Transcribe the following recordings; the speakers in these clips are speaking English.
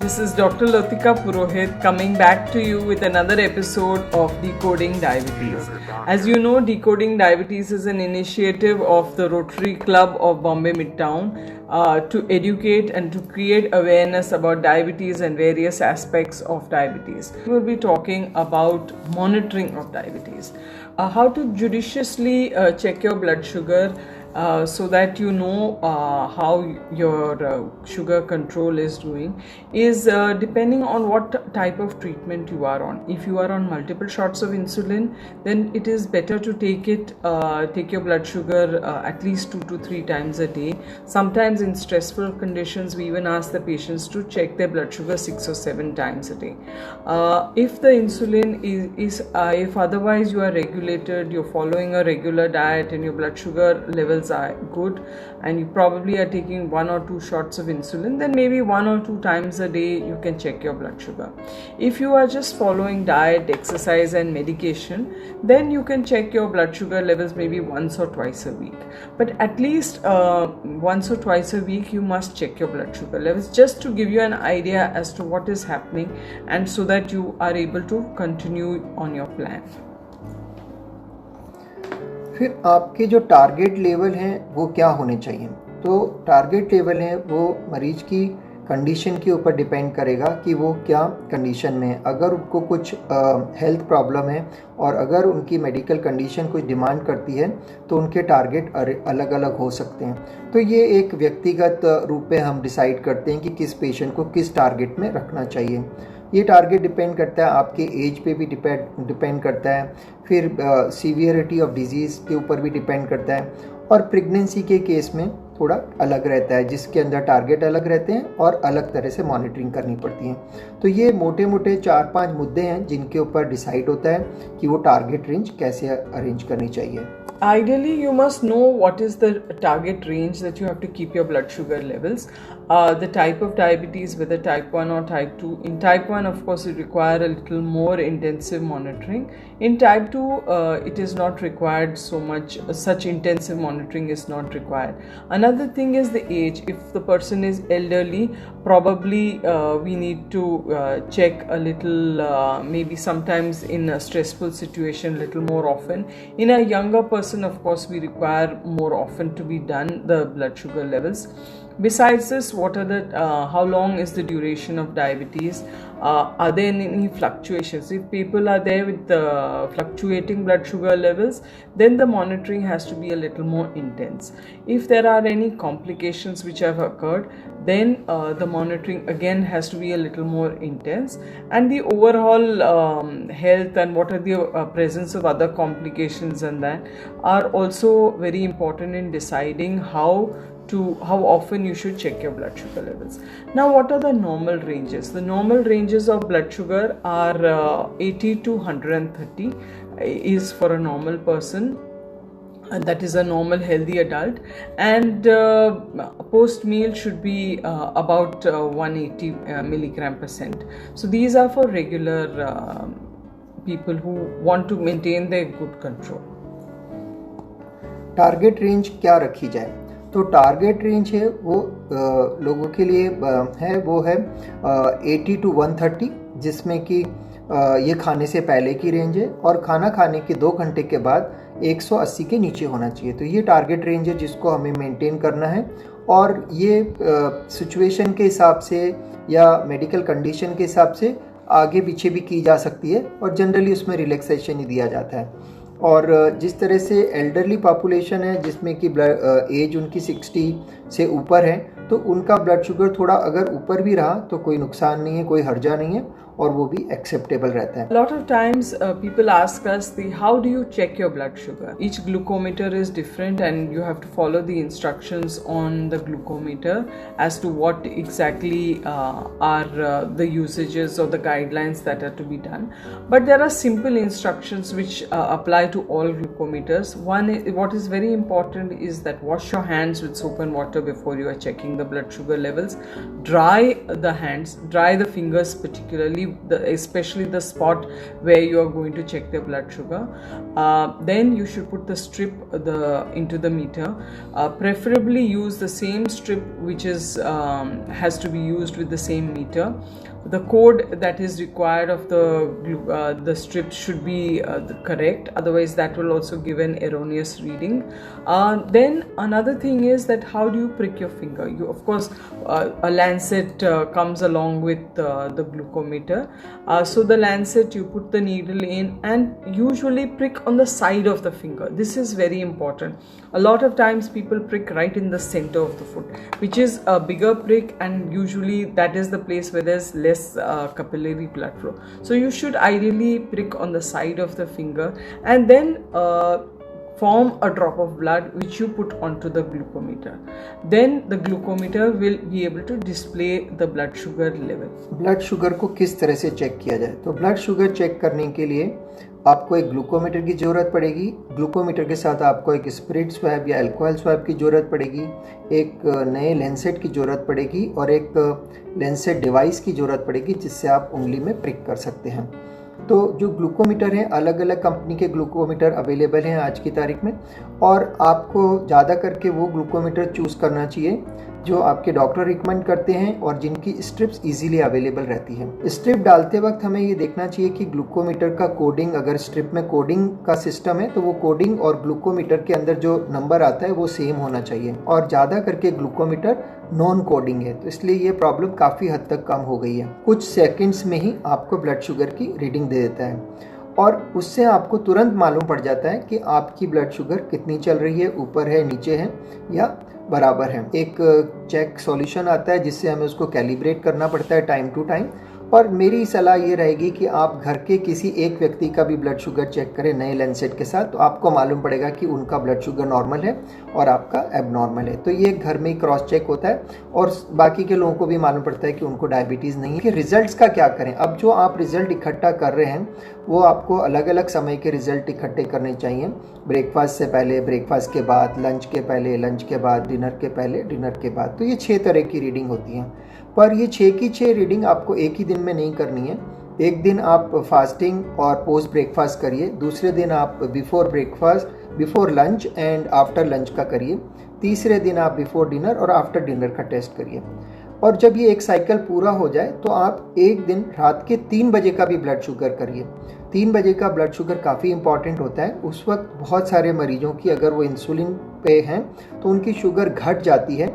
This is Dr. Latika Purohit coming back to you with another episode of Decoding Diabetes. As you know, Decoding Diabetes is an initiative of the Rotary Club of Bombay Midtown to educate and to create awareness about diabetes and various aspects of diabetes. We will be talking about monitoring of diabetes, how to judiciously check your blood sugar so that you know how your sugar control is doing is depending on what type of treatment you are on. If you are on multiple shots of insulin, then it is better to take your blood sugar at least 2 to 3 times a day. Sometimes in stressful conditions we even ask the patients to check their blood sugar 6 or 7 times a day. If the insulin is if otherwise you are regulated, you're following a regular diet and your blood sugar levels are good and you probably are taking 1 or 2 shots of insulin, then maybe 1 or 2 times a day you can check your blood sugar. If you are just following diet, exercise and medication, then you can check your blood sugar levels maybe once or twice a week. But at least once or twice a week you must check your blood sugar levels, just to give you an idea as to what is happening and so that you are able to continue on your plan. फिर आपके जो target level हैं वो क्या होने चाहिए? तो target level है वो मरीज की कंडीशन के ऊपर डिपेंड करेगा कि वो क्या कंडीशन में है. अगर उनको कुछ हेल्थ प्रॉब्लम है और अगर उनकी मेडिकल कंडीशन कुछ डिमांड करती है तो उनके टारगेट अलग अलग हो सकते हैं. तो ये एक व्यक्तिगत रूप में हम डिसाइड करते हैं कि किस पेशेंट को किस टारगेट में रखना चाहिए. ये टारगेट डिपेंड करता है आपके एज पे भी डिपेंड करता है, फिर सीवियरिटी ऑफ डिजीज़ के ऊपर भी डिपेंड करता है, और प्रेगनेंसी के केस में थोड़ा अलग रहता है जिसके अंदर टारगेट अलग रहते हैं और अलग तरह से मॉनिटरिंग करनी पड़ती है. तो ये मोटे मोटे 4-5 मुद्दे हैं जिनके ऊपर डिसाइड होता है कि वो टारगेट रेंज कैसे अरेंज करनी चाहिए. Ideally, you must know what is the target range that you have to keep your blood sugar levels. The type of diabetes, whether type 1 or type 2. In type 1, of course, it requires a little more intensive monitoring. In type 2, it is not required so much. Such intensive monitoring is not required. Another thing is the age. If the person is elderly, probably we need to check a little, maybe sometimes in a stressful situation, a little more often. In a younger person, of course, we require more often to be done the blood sugar levels. Besides this, what are the how long is the duration of diabetes? Are there any fluctuations? If people are there with fluctuating blood sugar levels, then the monitoring has to be a little more intense. If there are any complications which have occurred, then the monitoring again has to be a little more intense, and the overall health and what are the presence of other complications and that are also very important in deciding how often you should check your blood sugar levels. Now, what are the normal ranges? The normal ranges of blood sugar are 80 to 130 is for a normal person. And that is a normal healthy adult, and post meal should be about 180 milligram percent. So these are for regular people who want to maintain their good control. Target range क्या रखी जाए? तो target range है वो लोगों के लिए है वो है 80 to 130, जिसमें कि ये खाने से पहले की रेंज है और खाना खाने के 2 घंटे के बाद 180 के नीचे होना चाहिए. तो ये टारगेट रेंज है जिसको हमें मेंटेन करना है, और ये सिचुएशन के हिसाब से या मेडिकल कंडीशन के हिसाब से आगे पीछे भी की जा सकती है, और जनरली उसमें रिलैक्सेशन ही दिया जाता है. और जिस तरह से एल्डरली पॉपुलेशन है जिसमें कि एज उनकी 60 से ऊपर है, तो उनका ब्लड शुगर थोड़ा अगर ऊपर भी रहा तो कोई नुकसान नहीं है, कोई हर्जा नहीं है, और वो भी एक्सेप्टेबल रहता है. Lot of times people ask us how do you check your blood sugar? Each glucometer is different and you have to follow the instructions on the glucometer as to what exactly are the usages or the guidelines that are to be done. But there are simple instructions which apply to all glucometers. One is, what is very important is that wash your hands with soap and water before you are checking the blood sugar levels. Dry the hands, dry the fingers particularly especially the spot where you are going to check the blood sugar. Then you should put the strip into the meter. Preferably use the same strip which is has to be used with the same meter. The code that is required of the strip should be correct, otherwise that will also give an erroneous reading. Then another thing is that how do you prick your finger? You, of course, a lancet comes along with the glucometer. So the lancet, you put the needle in and usually prick on the side of the finger. This is very important. A lot of times people prick right in the center of the foot, which is a bigger prick, and usually that is the place where there's less capillary blood flow. So you should ideally prick on the side of the finger and then form a drop of blood which you put onto the glucometer. Then the glucometer will be able to display the blood sugar level. Blood sugar को किस तरह से check किया जाए? तो blood sugar check करने के लिए आपको एक ग्लूकोमीटर की ज़रूरत पड़ेगी। ग्लूकोमीटर के साथ आपको एक स्पिरिट स्वैब या अल्कोहल स्वैब की ज़रूरत पड़ेगी, एक नए लेंसेट की ज़रूरत पड़ेगी और एक लेंसेट डिवाइस की ज़रूरत पड़ेगी जिससे आप उंगली में प्रिक कर सकते हैं। तो जो ग्लूकोमीटर हैं, अलग अलग कंपनी के ग्लूकोमीटर अवेलेबल हैं आज की तारीख में, और आपको ज़्यादा करके वो ग्लूकोमीटर चूज़ करना चाहिए जो आपके डॉक्टर रिकमेंड करते हैं और जिनकी स्ट्रिप्स इजीली अवेलेबल रहती हैं। स्ट्रिप डालते वक्त हमें ये देखना चाहिए कि ग्लूकोमीटर का कोडिंग, अगर स्ट्रिप में कोडिंग का सिस्टम है तो वो कोडिंग और ग्लूकोमीटर के अंदर जो नंबर आता है वो सेम होना चाहिए, और ज़्यादा करके ग्लूकोमीटर नॉन कोडिंग है, तो इसलिए ये प्रॉब्लम काफ़ी हद तक कम हो गई है। कुछ सेकंड्स में ही आपको ब्लड शुगर की रीडिंग दे देता है और उससे आपको तुरंत मालूम पड़ जाता है कि आपकी ब्लड शुगर कितनी चल रही है, ऊपर है, नीचे है या बराबर है। एक चेक सॉल्यूशन आता है जिससे हमें उसको कैलिब्रेट करना पड़ता है टाइम टू टाइम, और मेरी सलाह ये रहेगी कि आप घर के किसी एक व्यक्ति का भी ब्लड शुगर चेक करें नए लेंसेट के साथ, तो आपको मालूम पड़ेगा कि उनका ब्लड शुगर नॉर्मल है और आपका एबनॉर्मल है। तो ये घर में ही क्रॉस चेक होता है और बाकी के लोगों को भी मालूम पड़ता है कि उनको डायबिटीज़ नहीं है। कि रिजल्ट्स का क्या करें? अब जो आप रिजल्ट इकट्ठा कर रहे हैं वो आपको अलग अलग समय के रिजल्ट इकट्ठे करने चाहिए। ब्रेकफास्ट से पहले, ब्रेकफास्ट के बाद, लंच के पहले, लंच के बाद, डिनर के पहले, डिनर के बाद। तो ये 6 तरह की रीडिंग होती हैं, पर ये 6 की 6 रीडिंग आपको एक ही दिन में नहीं करनी है। एक दिन आप फास्टिंग और पोस्ट ब्रेकफास्ट करिए, दूसरे दिन आप before breakfast, before lunch and after lunch का करिए, तीसरे दिन आप बिफोर डिनर और आफ्टर डिनर का टेस्ट करिए। और जब ये एक साइकिल पूरा हो जाए तो आप एक दिन रात के 3 बजे का भी ब्लड शुगर करिए। 3 बजे का ब्लड शुगर काफ़ी इंपॉर्टेंट होता है। उस वक्त बहुत सारे मरीजों की, अगर वो इंसुलिन पे हैं तो उनकी शुगर घट जाती है,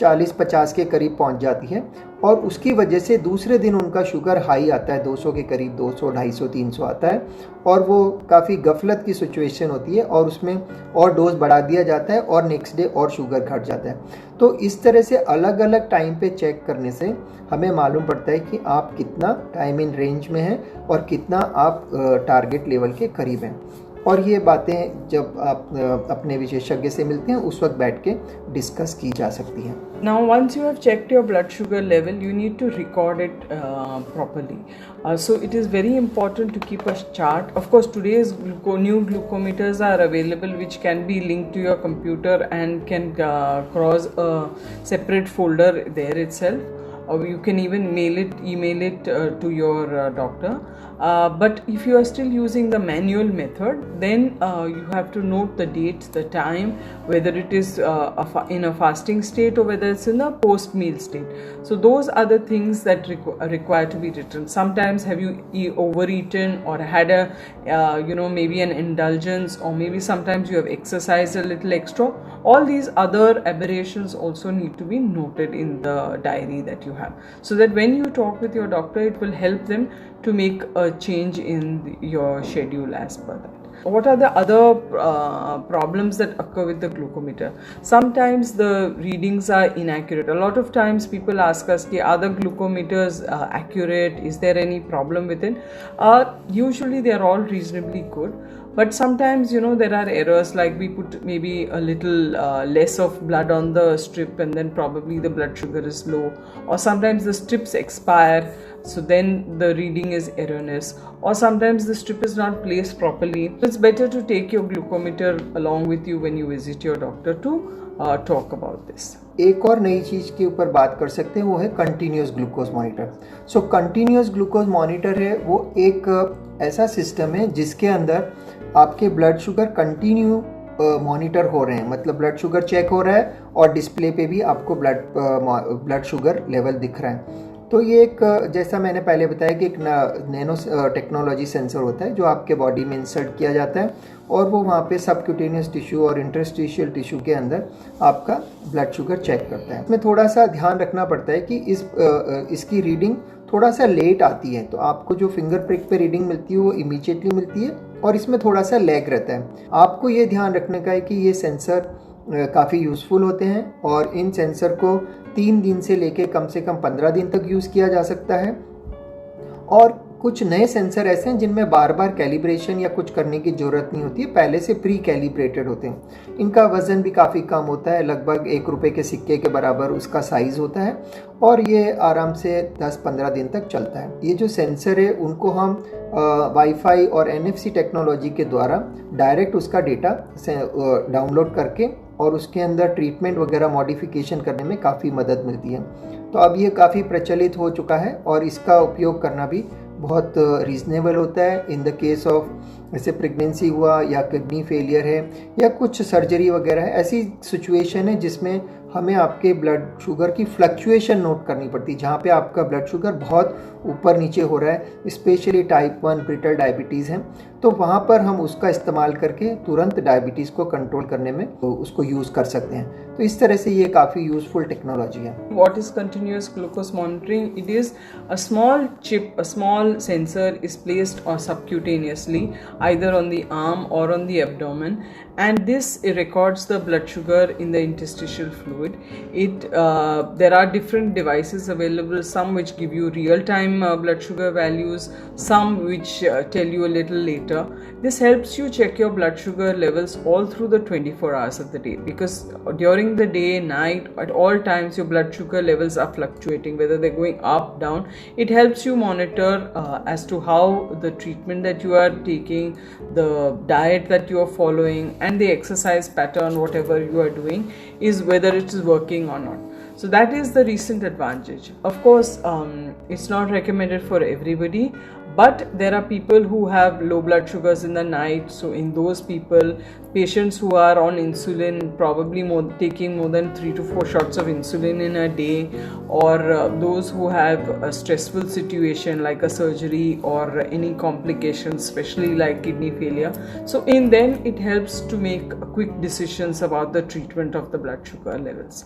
40-50 के करीब पहुंच जाती है, और उसकी वजह से दूसरे दिन उनका शुगर हाई आता है, 200 के करीब, 200, 250, 300 आता है, और वो काफ़ी गफलत की सिचुएशन होती है और उसमें और डोज बढ़ा दिया जाता है और नेक्स्ट डे और शुगर घट जाता है। तो इस तरह से अलग अलग टाइम पे चेक करने से हमें मालूम पड़ता है कि आप कितना टाइम इन रेंज में हैं और कितना आप टारगेट लेवल के करीब हैं। और ये बातें जब आप अपने विशेषज्ञ से मिलते हैं उस वक्त बैठ के डिस्कस की जा सकती हैं। Now, once you have checked your blood sugar level, you need to record it properly. So it is very important to keep a chart. Of course, today's new glucometers are available, which can be linked to your computer and can cross a separate folder there itself. Or you can even email it to your doctor. But if you are still using the manual method, then you have to note the date, the time, whether it is in a fasting state or whether it's in a post-meal state. So those are the things that require to be written. Sometimes have you overeaten or had a maybe an indulgence, or maybe sometimes you have exercised a little extra. All these other aberrations also need to be noted in the diary that you have, so that when you talk with your doctor, it will help them to make a change in your schedule as per that. What are the other problems that occur with the glucometer? Sometimes the readings are inaccurate. A lot of times people ask us, are the glucometers accurate? Is there any problem with it? Usually they are all reasonably good. But sometimes, there are errors, like we put maybe a little less of blood on the strip and then probably the blood sugar is low. Or sometimes the strips expire, so then the reading is erroneous. Or sometimes the strip is not placed properly. It's better to take your glucometer along with you when you visit your doctor to talk about this. एक और नई चीज़ के ऊपर बात कर सकते हैं, वो है कंटिन्यूस ग्लूकोज मॉनिटर। सो कंटिन्यूस ग्लूकोज मॉनिटर है वो एक ऐसा सिस्टम है जिसके अंदर आपके ब्लड शुगर कंटिन्यू मॉनिटर हो रहे हैं, मतलब ब्लड शुगर चेक हो रहा है और डिस्प्ले पे भी आपको ब्लड शुगर लेवल दिख रहा है। तो ये एक, जैसा मैंने पहले बताया कि एक नैनो टेक्नोलॉजी सेंसर होता है जो आपके बॉडी में इंसर्ट किया जाता है और वो वहाँ पे सबक्यूटेनियस टिश्यू और इंटरस्टिशियल टिश्यू के अंदर आपका ब्लड शुगर चेक करता है। इसमें थोड़ा सा ध्यान रखना पड़ता है कि इसकी रीडिंग थोड़ा सा लेट आती है, तो आपको जो फिंगर प्रिक पे रीडिंग मिलती है वो इमीडिएटली मिलती है और इसमें थोड़ा सा लैग रहता है। आपको ये ध्यान रखने का है कि ये सेंसर काफ़ी यूज़फुल होते हैं और इन सेंसर को 3 दिन से लेके कम से कम 15 दिन तक यूज़ किया जा सकता है। और कुछ नए सेंसर ऐसे हैं जिनमें बार बार कैलिब्रेशन या कुछ करने की ज़रूरत नहीं होती है, पहले से प्री कैलिब्रेटेड होते हैं। इनका वज़न भी काफ़ी कम होता है, लगभग 1 रुपये के सिक्के के बराबर उसका साइज़ होता है और ये आराम से 10-15 दिन तक चलता है। ये जो सेंसर है उनको हम वाईफाई और NFC टेक्नोलॉजी के द्वारा डायरेक्ट उसका डेटा डाउनलोड करके और उसके अंदर ट्रीटमेंट वगैरह मॉडिफिकेशन करने में काफ़ी मदद मिलती है। तो अब ये काफ़ी प्रचलित हो चुका है और इसका उपयोग करना भी बहुत रीज़नेबल होता है। इन द केस ऑफ जैसे प्रेगनेंसी हुआ या किडनी फेलियर है या कुछ सर्जरी वगैरह है, ऐसी सिचुएशन है जिसमें हमें आपके ब्लड शुगर की फ्लक्चुएशन नोट करनी पड़ती है, जहाँ पे आपका ब्लड शुगर बहुत ऊपर नीचे हो रहा है, स्पेशली टाइप 1 ब्रिटल डायबिटीज़ है, तो वहाँ पर हम उसका इस्तेमाल करके तुरंत डायबिटीज़ को कंट्रोल करने में उसको यूज़ कर सकते हैं। तो इस तरह से ये काफ़ी यूज़फुल टेक्नोलॉजी है। What is continuous glucose monitoring? It is a small chip, a small sensor is placed or subcutaneously either on the arm or on the abdomen, and this records the blood sugar in the interstitial fluid. There are different devices available, some which give you real-time blood sugar values, some which tell you a little later. This helps you check your blood sugar levels all through the 24 hours of the day, because during the day, night, at all times your blood sugar levels are fluctuating, whether they're going up, down. It helps you monitor as to how the treatment that you are taking, the diet that you are following, and the exercise pattern, whatever you are doing, is whether it is working or not. So that is the recent advantage. Of course, it's not recommended for everybody, but there are people who have low blood sugars in the night. So in those people, patients who are on insulin, probably taking more than 3 to 4 shots of insulin in a day, or those who have a stressful situation like a surgery or any complications, especially like kidney failure. So in them, it helps to make quick decisions about the treatment of the blood sugar levels.